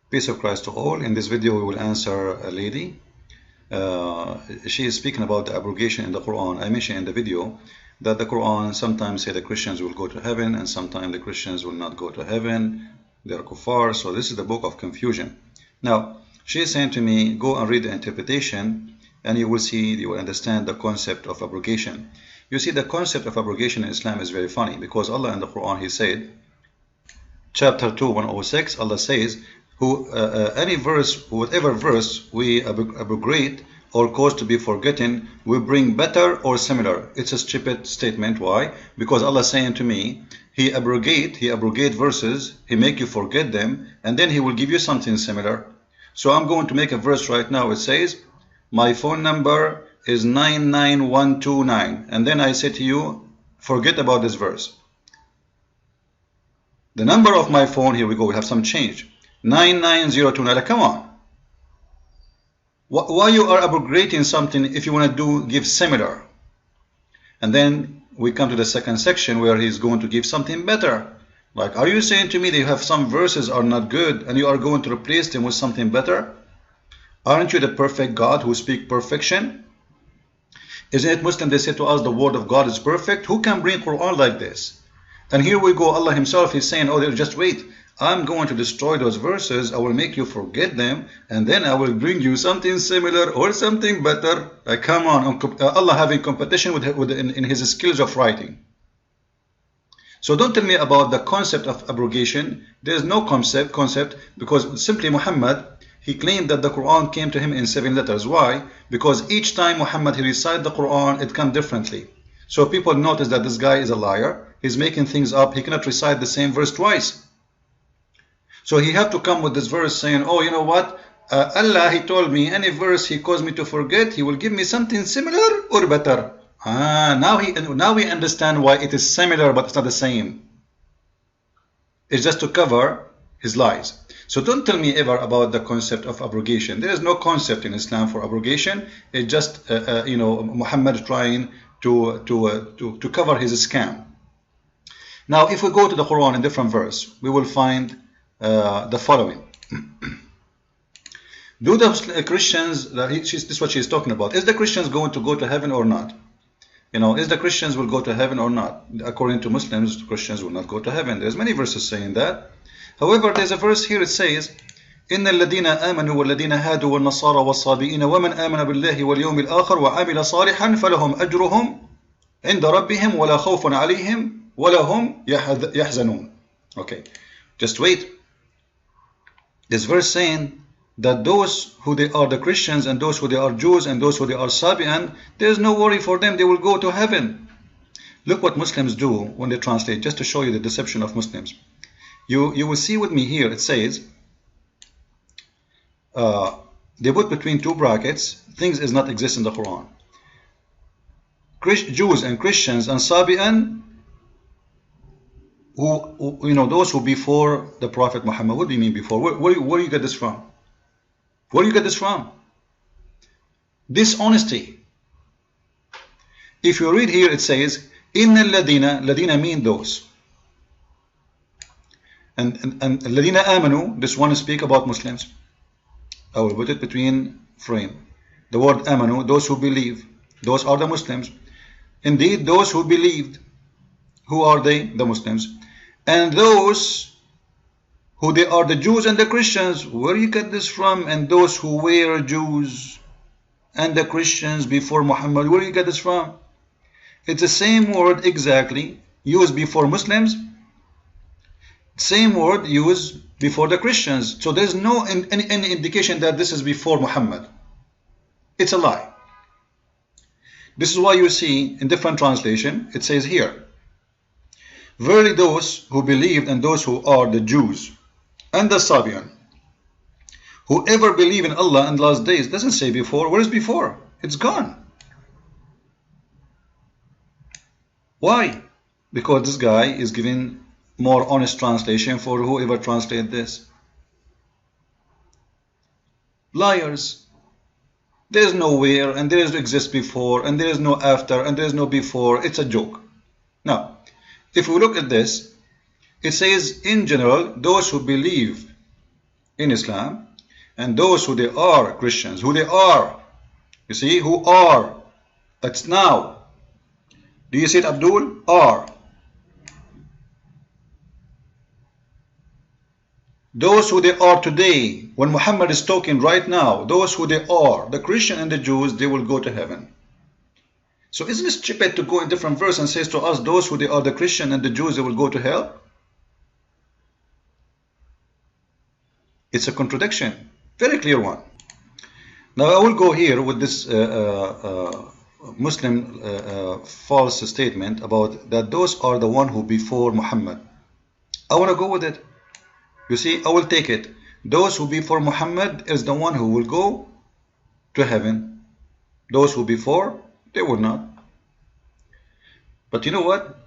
Peace of Christ to all. In this video we will answer a lady. She is speaking about the abrogation in the Quran. I mentioned in the video that the Quran sometimes say the Christians will go to heaven and sometimes the Christians will not go to heaven. They are kuffar. So this is the book of confusion. Now she is saying to me, go and read the interpretation and you will see, you will understand the concept of abrogation. You see, the concept of abrogation in Islam is very funny, because Allah in the Quran, He said, chapter 2, 106, Allah says, any verse, whatever verse we abrogate or cause to be forgotten, we bring better or similar. It's a stupid statement. Why? Because Allah is saying to me, He abrogate verses, He make you forget them, and then He will give you something similar. So I'm going to make a verse right now. It says, my phone number is 99129, and then I say to you, forget about this verse. The number of my phone, here we go, we have some change, 99029. Like, come on, why you are abrogating something if you want to give similar? And then we come to the second section where he's going to give something better. Like, are you saying to me that you have some verses are not good and you are going to replace them with something better? Aren't you the perfect God who speaks perfection? Isn't it Muslim, they say to us the word of God is perfect? Who can bring Quran like this? And here we go, Allah Himself is saying, oh, just wait, I'm going to destroy those verses, I will make you forget them, and then I will bring you something similar or something better. Like, come on, Allah having competition in His skills of writing. So don't tell me about the concept of abrogation. There is no concept, because simply Muhammad, he claimed that the Quran came to him in 7 letters. Why? Because each time Muhammad he recited the Quran, it came differently. So people notice that this guy is a liar. He's making things up. He cannot recite the same verse twice. So he had to come with this verse saying, oh, you know what? Allah, He told me any verse He caused me to forget, He will give me something similar or better. Now we understand why it is similar but it's not the same. It's just to cover his lies. So don't tell me ever about the concept of abrogation. There is no concept in Islam for abrogation. It's just Muhammad trying to cover his scam. Now if we go to the Quran in different verse, we will find the following. Do the Christians, this is what she is talking about, is the Christians going to go to heaven or not? Is the Christians will go to heaven or not? According to Muslims, Christians will not go to heaven. There's many verses saying that. However, there's a verse here, it says, إِنَّ الَّذِينَ آمَنُوا وَالَّذِينَ هَادُوا وَالنَّصَارَى وَالصَّابِئِينَ وَمَنْ آمَنَ بِاللَّهِ وَالْيَوْمِ الْآخَرِ وَعَمِلَ صَالِحًا فَلَهُمْ أَجْرُهُمْ عِنْدَ رَبِّهِمْ وَلَا خَوْفٌ عَلَيْهِمْ وَلَا هُمْ يَحْزَنُونَ. Okay, just wait. This verse saying that those who they are the Christians and those who they are Jews and those who they are Sabian, there's no worry for them, they will go to heaven. Look what Muslims do when they translate, just to show you the deception of Muslims. You will see with me here, it says, they put between 2 brackets, things is not exist in the Quran. Jews and Christians and Sabian, who those who before the Prophet Muhammad. What do you mean before? Where do you get this from? Where do you get this from? Dishonesty. If you read here, it says, Inna ladina mean those. And ladina amanu, this one speak about Muslims. I will put it between frame. The word amanu, those who believe, those are the Muslims. Indeed, those who believed, who are they? The Muslims. And those who they are the Jews and the Christians. Where you get this from? And those who were Jews and the Christians before Muhammad, where you get this from? It's the same word exactly used before Muslims, same word used before the Christians. So there's no any indication that this is before Muhammad. It's a lie. This is why you see in different translation, it says here, verily those who believed and those who are the Jews and the Sabian, whoever believe in Allah and last days, doesn't say before. Where is before? It's gone. Why? Because this guy is giving more honest translation for whoever translate this. Liars. There is no where, and there is no exist before, and there is no after, and there is no before. It's a joke. Now, if we look at this, it says in general, those who believe in Islam, and those who they are Christians, who they are, you see, who are, it's now. Do you see it, Abdul? Are. Those who they are today, when Muhammad is talking right now, those who they are, the Christian and the Jews, they will go to heaven. So isn't it stupid to go in different verse and says to us, those who they are, the Christian and the Jews, they will go to hell? It's a contradiction, very clear one. Now I will go here with this Muslim false statement about that those are the one who before Muhammad. I want to go with it. You see, I will take it. Those who before Muhammad is the one who will go to heaven. Those who before, they will not. But you know what?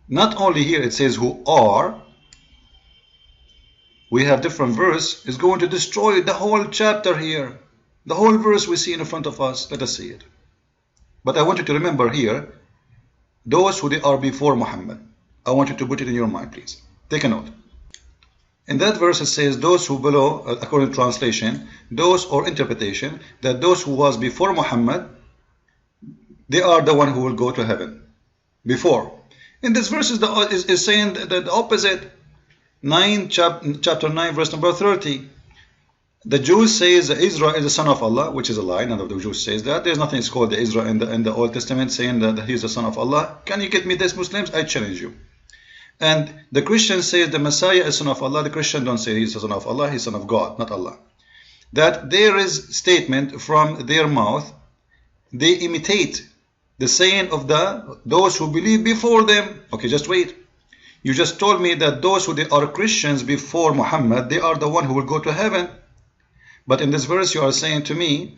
Not only here it says who are, we have different verse. It's going to destroy the whole chapter here. The whole verse we see in front of us. Let us see it. But I want you to remember here, those who they are before Muhammad. I want you to put it in your mind, please. Take a note. In that verse it says those who below, according to translation, those or interpretation, that those who was before Muhammad, they are the one who will go to heaven. Before. In this verse is saying the opposite. Chapter 9 verse number 30. The Jews says Israel is the son of Allah, which is a lie. None of the Jews says that. There's nothing called the Israel in the Old Testament saying that he is the son of Allah. Can you get me this, Muslims? I challenge you. And the Christian says the Messiah is son of Allah. The Christian don't say he's the son of Allah, he's son of God, not Allah. That there is statement from their mouth. They imitate the saying of those who believe before them. Okay, just wait. You just told me that those who they are Christians before Muhammad, they are the one who will go to heaven. But in this verse you are saying to me,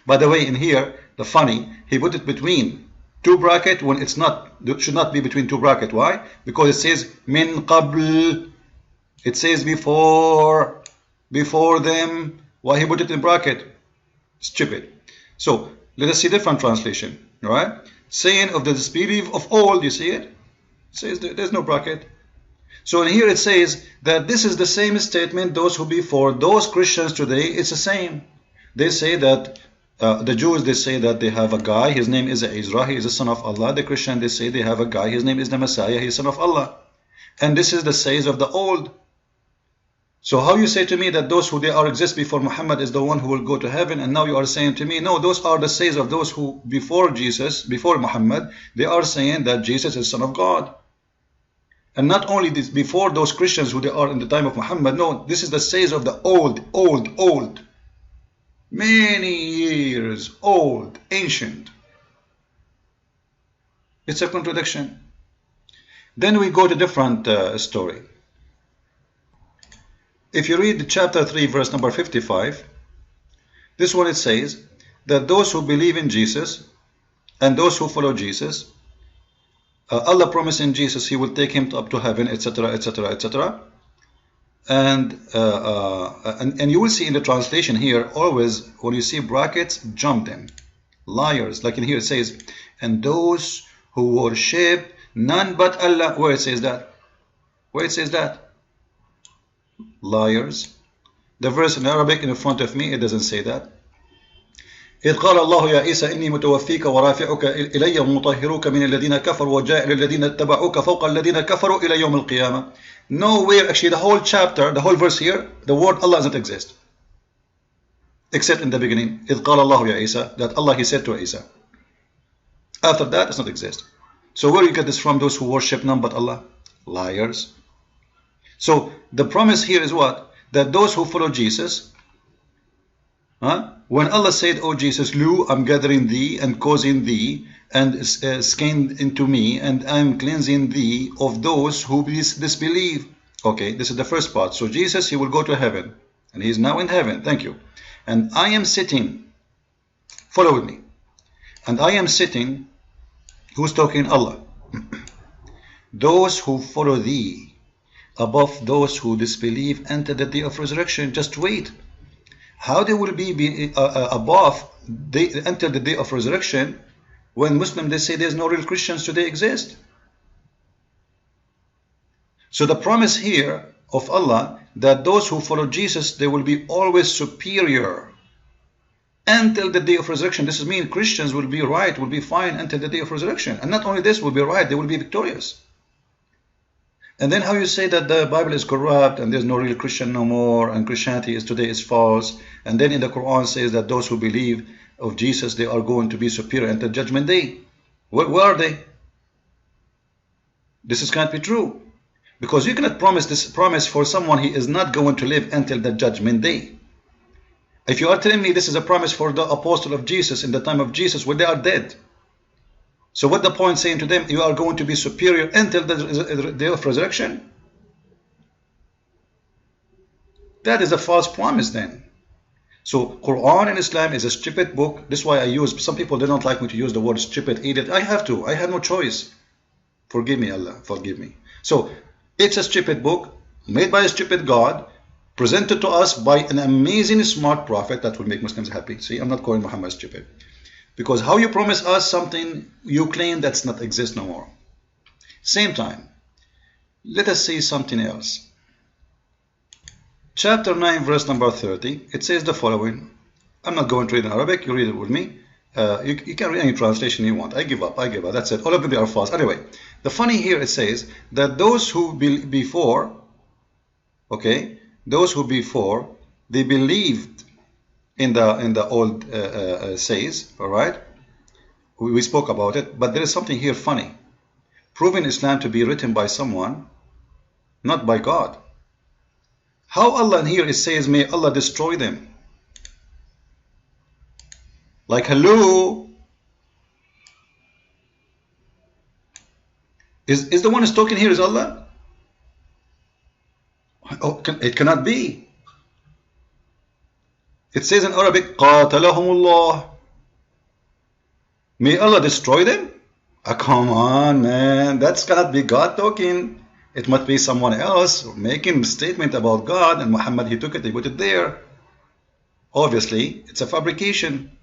by the way, in here, the funny, he put it between two bracket when it's not, it should not be between two bracket. Why? Because it says min qabl. It says before them. Why he put it in bracket? Stupid. So let us see different translation. All right? Saying of the disbelief of all, you see it? It says there's no bracket. So in here it says that this is the same statement, those who before, those Christians today, it's the same. They say that the Jews, they say that they have a guy, his name is Israel, he is the son of Allah. The Christian, they say they have a guy, his name is the Messiah, he is son of Allah. And this is the says of the old. So how you say to me that those who they are exist before Muhammad is the one who will go to heaven, and now you are saying to me, no, those are the says of those who before Jesus, before Muhammad, they are saying that Jesus is son of God. And not only this, before those Christians who they are in the time of Muhammad, no, this is the says of the old. Many years old, ancient. It's a contradiction. Then we go to different story. If you read chapter 3 verse number 55, this one it says that those who believe in Jesus and those who follow Jesus, Allah promised in Jesus he will take him up to heaven, etc., etc., etc. And you will see in the translation here, always when you see brackets, jump them. Liars. Like in here it says, and those who worship none but Allah. Where it says that? Where it says that? Liars. The verse in Arabic in front of me, it doesn't say that. إذ قال الله يا عيسى إني متوفيك ورافعك إلي ومطهرك من الذين كفروا وجاعل الذين اتبعوك فوق الذين كفروا إلى يوم القيامة. Nowhere, actually the whole chapter, the whole verse here, the word Allah doesn't exist. Except in the beginning. إذ قال الله يا عيسى, that Allah he said to Isa. After that, it does not exist. So where you get this from? Those who worship none but Allah? Liars. So the promise here is what? That those who follow Jesus, when Allah said, oh Jesus, Lu, I'm gathering thee and causing thee and skin into me, and I'm cleansing thee of those who disbelieve. Okay, this is the first part. So Jesus, he will go to heaven, and he is now in heaven. Thank you. And I am sitting, follow with me, and I am sitting, who's talking? Allah. Those who follow thee above those who disbelieve enter the day of resurrection. Just wait. How they will be above, they enter the day of resurrection, when Muslims, they say there's no real Christians today exist. So the promise here of Allah that those who follow Jesus, they will be always superior until the day of resurrection. This means Christians will be right, will be fine until the day of resurrection. And not only this, will be right, they will be victorious. And then how you say that the Bible is corrupt and there's no real Christian no more and Christianity is today is false. And then in the Quran says that those who believe of Jesus, they are going to be superior until judgment day. Where are they? This can't be true. Because you cannot promise this promise for someone he is not going to live until the judgment day. If you are telling me this is a promise for the apostle of Jesus in the time of Jesus, well, they are dead. So what the point saying to them, you are going to be superior until the day of resurrection? That is a false promise then. So Quran in Islam is a stupid book. This is why I use, some people they don't like me to use the word stupid, idiot. I have to. I have no choice. Forgive me, Allah. Forgive me. So it's a stupid book made by a stupid God, presented to us by an amazing smart prophet that will make Muslims happy. See, I'm not calling Muhammad stupid. Because how you promise us something you claim that's not exist no more. Same time, let us see something else. Chapter 9 verse number 30, it says the following. I'm not going to read in Arabic, you read it with me. You can read any translation you want. I give up, that's it. All of them are false. Anyway, the funny here it says that those who before, okay, those who before, they believed in the old says, all right, we spoke about it, but there is something here funny, proving Islam to be written by someone, not by God. How Allah in here it says, may Allah destroy them. Like, hello, is the one who's talking here is Allah? Oh, it cannot be. It says in Arabic, قَاتَلَهُمُ May Allah destroy them? Come on, man. That cannot be God talking. It must be someone else making a statement about God, and Muhammad, he took it, he put it there. Obviously, it's a fabrication.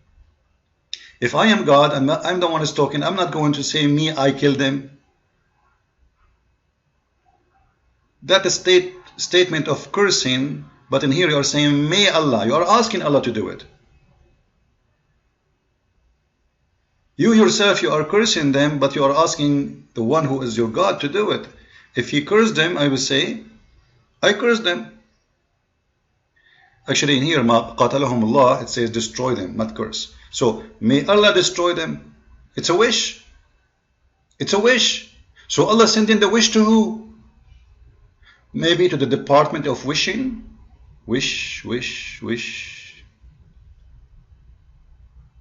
If I am God and I'm the one who's talking, I'm not going to say, me, I killed them. That is statement of cursing. But in here you are saying, may Allah. You are asking Allah to do it. You yourself, you are cursing them, but you are asking the one who is your God to do it. If he cursed them, I will say, I cursed them. Actually in here, مَا قَاتَلَهُمُ اللَّهُ, it says destroy them, not curse. So, may Allah destroy them. It's a wish. It's a wish. So Allah sent in the wish to who? Maybe to the department of wishing. Wish, wish, wish.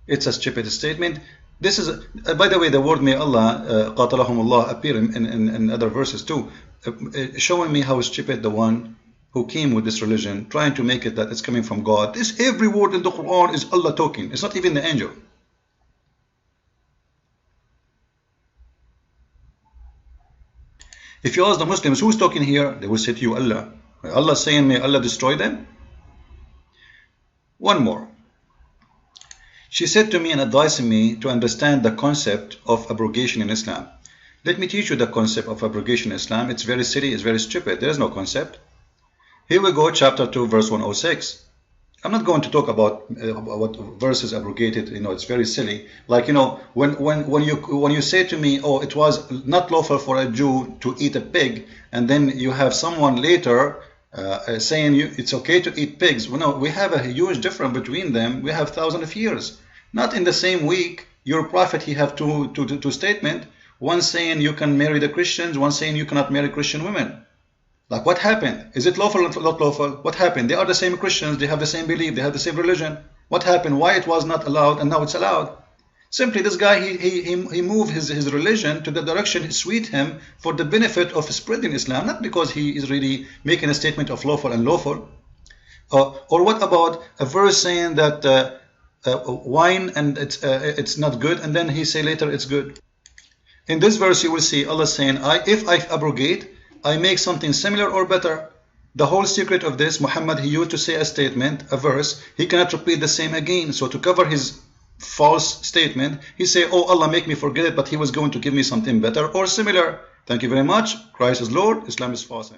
It's a stupid statement. This is, by the way, the word may Allah, قَاتَلَهُمُ اللَّهُ, appear in other verses too, showing me how stupid the one who came with this religion, trying to make it that it's coming from God. This every word in the Quran is Allah talking. It's not even the angel. If you ask the Muslims, who's talking here? They will say to you, Allah. Allah saying, may Allah destroy them? One more. She said to me and advising me to understand the concept of abrogation in Islam. Let me teach you the concept of abrogation in Islam. It's very silly, it's very stupid. There is no concept. Here we go, chapter 2, verse 106. I'm not going to talk about what verses abrogated. You know, it's very silly. Like, you know, when you say to me, oh, it was not lawful for a Jew to eat a pig, and then you have someone later saying it's okay to eat pigs. Well, no, we have a huge difference between them. We have thousands of years. Not in the same week. Your prophet, he have two statements. One saying you can marry the Christians, one saying you cannot marry Christian women. Like, what happened? Is it lawful or not lawful? What happened? They are the same Christians. They have the same belief. They have the same religion. What happened? Why it was not allowed and now it's allowed? Simply, this guy, he moved his religion to the direction it suit him for the benefit of spreading Islam, not because he is really making a statement of lawful and lawful. Or what about a verse saying that wine and it's not good, and then he say later it's good? In this verse, you will see Allah saying, if I abrogate, I make something similar or better. The whole secret of this, Muhammad, he used to say a statement, a verse, he cannot repeat the same again. So to cover his false statement, he say, oh, Allah make me forget it, but he was going to give me something better or similar. Thank you very much. Christ is Lord. Islam is false.